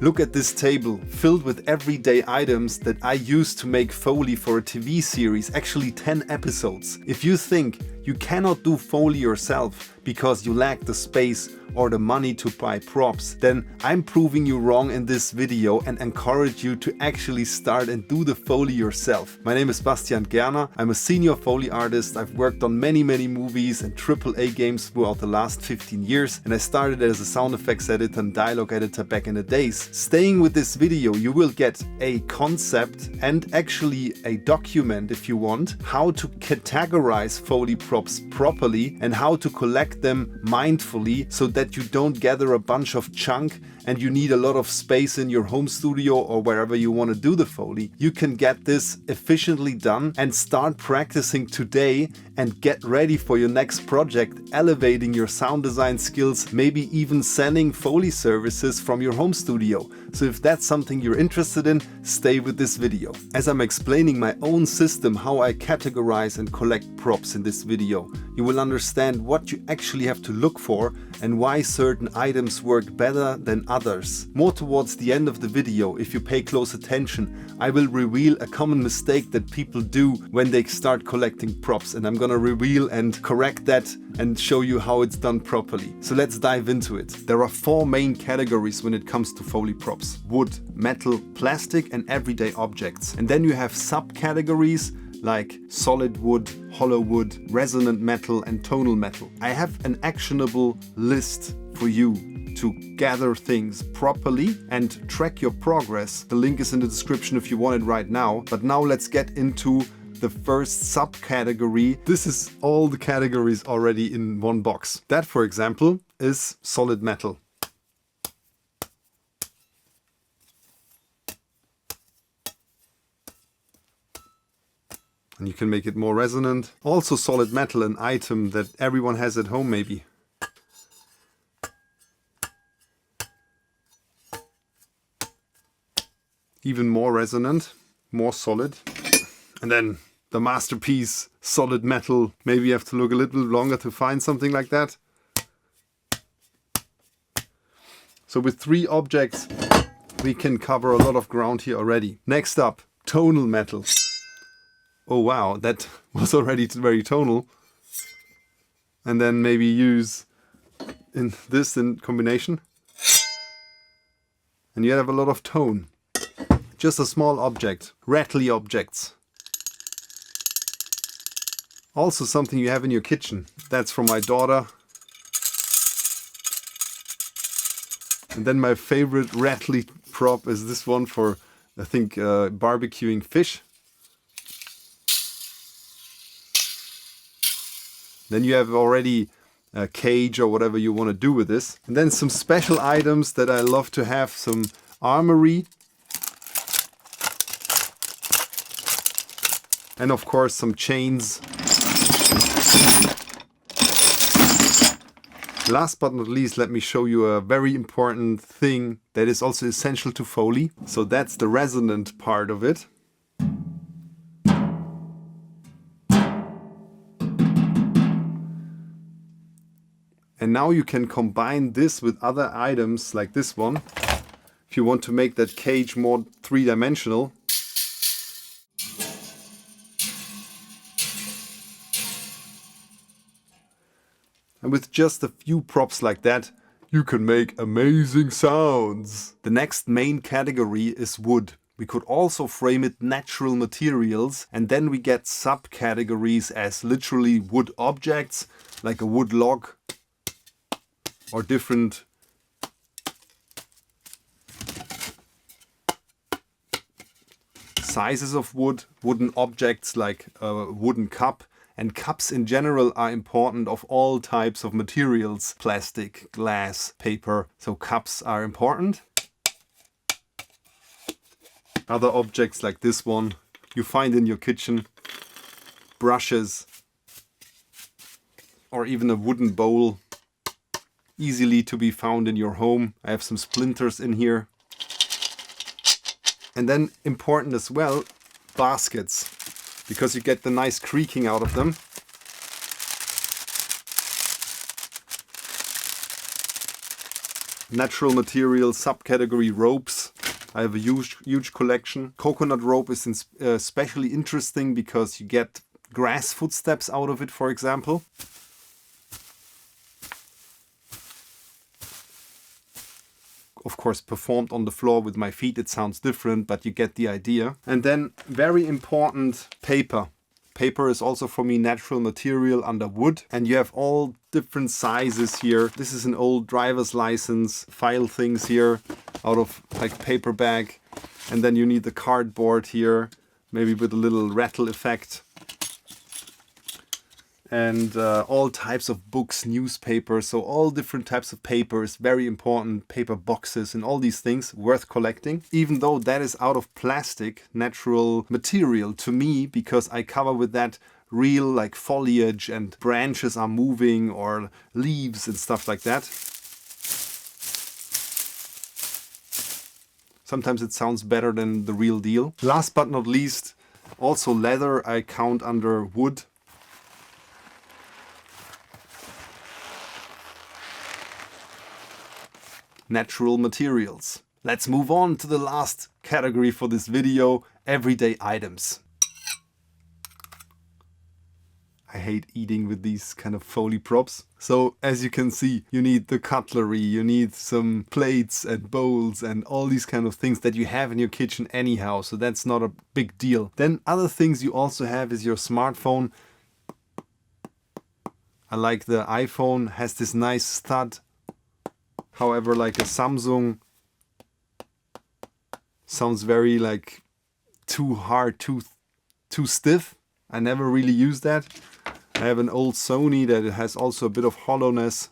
Look at this table, filled with everyday items that I used to make Foley for a TV series, actually 10 episodes. If you think you cannot do Foley yourself because you lack the space or the money to buy props, then I'm proving you wrong in this video and encourage you to actually start and do the Foley yourself. My name is Bastian Gerner. I'm a senior Foley artist. I've worked on many movies and AAA games throughout the last 15 years, and I started as a sound effects editor and dialogue editor back in the days. Staying with this video, you will get a concept and actually a document, if you want, how to categorize Foley props properly and how to collect them mindfully so that you don't gather a bunch of junk and you need a lot of space in your home studio or wherever you want to do the Foley. You can get this efficiently done and start practicing today and get ready for your next project, elevating your sound design skills, maybe even selling Foley services from your home studio. So if that's something you're interested in, stay with this video. As I'm explaining my own system, how I categorize and collect props in this video, you will understand what you actually have to look for and why certain items work better than others. More towards the end of the video, if you pay close attention, I will reveal a common mistake that people do when they start collecting props, and I'm gonna reveal and correct that and show you how it's done properly. So let's dive into it. There are 4 main categories when it comes to Foley props: wood, metal, plastic and everyday objects. And then you have subcategories like solid wood, hollow wood, resonant metal and tonal metal. I have an actionable list for you to gather things properly and track your progress. The link is in the description if you want it right now. But now let's get into the first subcategory. This is all the categories already in one box. That, for example, is solid metal. And you can make it more resonant. Also solid metal, an item that everyone has at home maybe. Even more resonant, more solid. And then the masterpiece, solid metal. Maybe you have to look a little longer to find something like that. So with 3 objects, we can cover a lot of ground here already. Next up, tonal metal. Oh wow, that was already very tonal. And then maybe use this in combination. And you have a lot of tone. Just a small object, rattly objects. Also something you have in your kitchen. That's from my daughter. And then my favorite rattly prop is this one for, I think, barbecuing fish. Then you have already a cage or whatever you want to do with this. And then some special items that I love to have, some armory. And of course some chains. Last but not least, let me show you a very important thing that is also essential to Foley. So that's the resonant part of it. And now you can combine this with other items like this one. If you want to make that cage more 3-dimensional. And with just a few props like that, you can make amazing sounds. The next main category is wood. We could also frame it natural materials, and then we get subcategories as literally wood objects, like a wood log, or different sizes of wood, wooden objects like a wooden cup. And cups in general are important of all types of materials, plastic, glass, paper. So cups are important. Other objects like this one you find in your kitchen, brushes, or even a wooden bowl, easily to be found in your home. I have some splinters in here. And then important as well, baskets, because you get the nice creaking out of them. Natural material subcategory ropes. I have a huge collection. Coconut rope is especially interesting because you get grass footsteps out of it, for example. Of course, performed on the floor with my feet, it sounds different, but you get the idea. And then, very important, paper. Paper is also for me natural material under wood, and you have all different sizes here. This is an old driver's license file things here out of like paper bag, and then you need the cardboard here, maybe with a little rattle effect. And all types of books, newspapers, so all different types of papers, very important, paper boxes and all these things worth collecting. Even though that is out of plastic, natural material to me, because I cover with that real like foliage and branches are moving or leaves and stuff like that. Sometimes it sounds better than the real deal. Last but not least, also leather I count under wood. Natural materials. Let's move on to the last category for this video, everyday items. I hate eating with these kind of Foley props. So as you can see, you need the cutlery, you need some plates and bowls and all these kind of things that you have in your kitchen anyhow, so that's not a big deal. Then other things you also have is your smartphone. I like the iPhone, has this nice stud. However, like a Samsung sounds very like too hard, too stiff. I never really use that. I have an old Sony that has also a bit of hollowness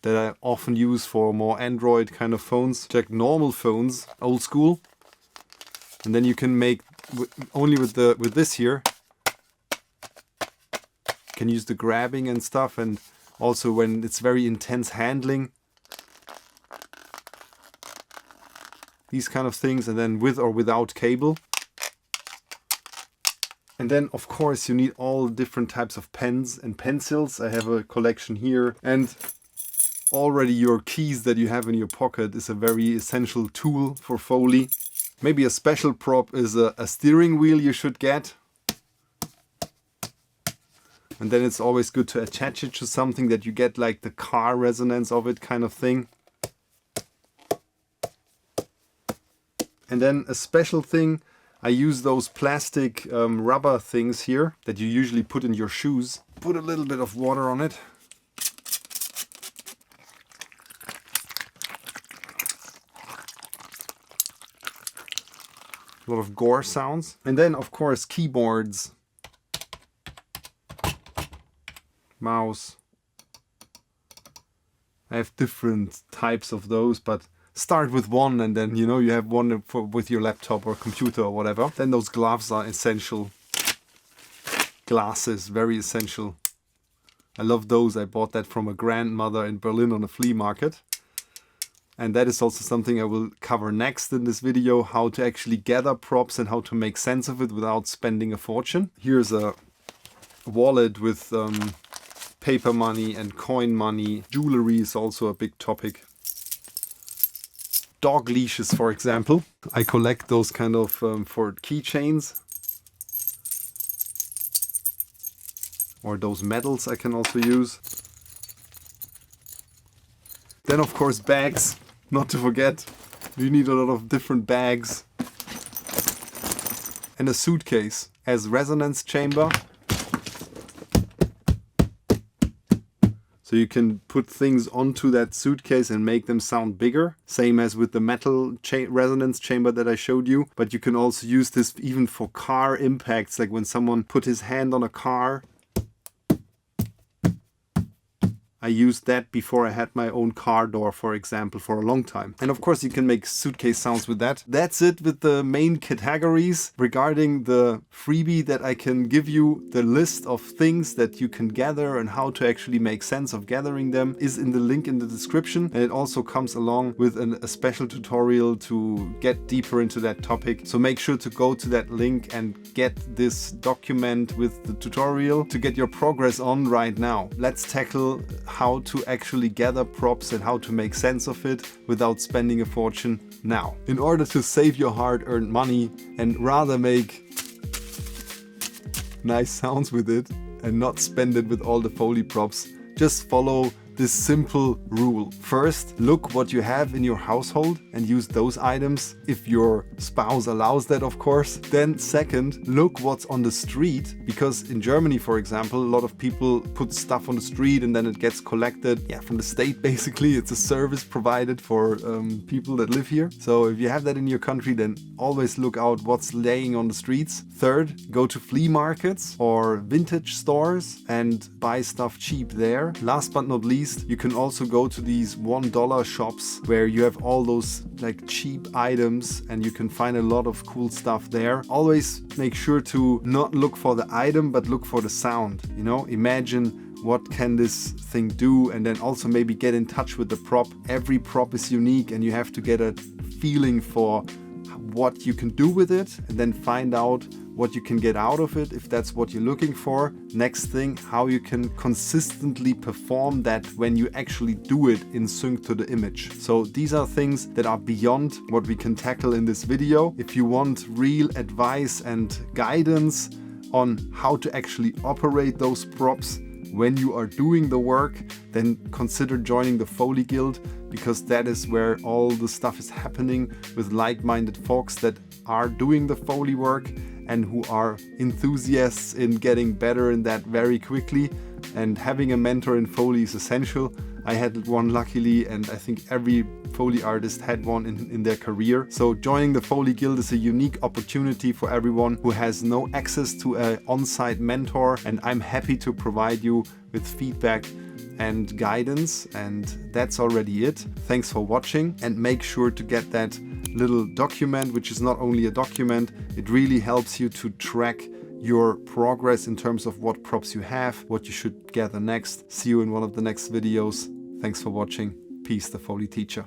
that I often use for more Android kind of phones. Check normal phones, old school. And then you can make only with this here. You can use the grabbing and stuff, and also when it's very intense handling. These kind of things, and then with or without cable. And then of course you need all different types of pens and pencils. I have a collection here, and already your keys that you have in your pocket is a very essential tool for Foley. Maybe a special prop is a steering wheel you should get. And then it's always good to attach it to something that you get like the car resonance of it kind of thing. And then a special thing, I use those plastic rubber things here that you usually put in your shoes. Put a little bit of water on it. A lot of gore sounds. And then of course keyboards. Mouse. I have different types of those, but start with one, and then you have one with your laptop or computer or whatever. Then those gloves are essential. Glasses, very essential. I love those. I bought that from a grandmother in Berlin on a flea market. And that is also something I will cover next in this video, how to actually gather props and how to make sense of it without spending a fortune. Here's a wallet with paper money and coin money. Jewelry is also a big topic. Dog leashes, for example. I collect those kind of for keychains. Or those medals I can also use. Then of course bags, not to forget. You need a lot of different bags. And a suitcase as resonance chamber. So you can put things onto that suitcase and make them sound bigger. Same as with the metal resonance chamber that I showed you. But you can also use this even for car impacts, like when someone put his hand on a car. I used that before I had my own car door, for example, for a long time. And of course you can make suitcase sounds with that. That's it with the main categories. Regarding the freebie that I can give you, the list of things that you can gather and how to actually make sense of gathering them is in the link in the description. And it also comes along with a special tutorial to get deeper into that topic. So make sure to go to that link and get this document with the tutorial to get your progress on right now. Let's tackle how to actually gather props and how to make sense of it without spending a fortune now. In order to save your hard-earned money and rather make nice sounds with it and not spend it with all the Foley props, just follow this simple rule. First, look what you have in your household and use those items, if your spouse allows that, of course. Then second, look what's on the street, because in Germany, for example, a lot of people put stuff on the street and then it gets collected from the state. Basically, it's a service provided for people that live here. So if you have that in your country, then always look out what's laying on the streets. Third, go to flea markets or vintage stores and buy stuff cheap there. Last but not least, you can also go to these $1 shops where you have all those like cheap items and you can find a lot of cool stuff there. Always make sure to not look for the item but look for the sound. You know, imagine what can this thing do, and then also maybe get in touch with the prop. Every prop is unique and you have to get a feeling for what you can do with it and then find out what you can get out of it if that's what you're looking for. Next thing, how you can consistently perform that when you actually do it in sync to the image. So these are things that are beyond what we can tackle in this video. If you want real advice and guidance on how to actually operate those props when you are doing the work, then consider joining the Foley Guild, because that is where all the stuff is happening with like-minded folks that are doing the Foley work and who are enthusiasts in getting better in that very quickly. And having a mentor in Foley is essential. I had one luckily, and I think every Foley artist had one in their career. So joining the Foley Guild is a unique opportunity for everyone who has no access to an on-site mentor, and I'm happy to provide you with feedback and guidance, and that's already it. Thanks for watching, and make sure to get that little document, which is not only a document, it really helps you to track your progress in terms of what props you have, what you should gather next. See you in one of the next videos. Thanks for watching. Peace, the Foley teacher.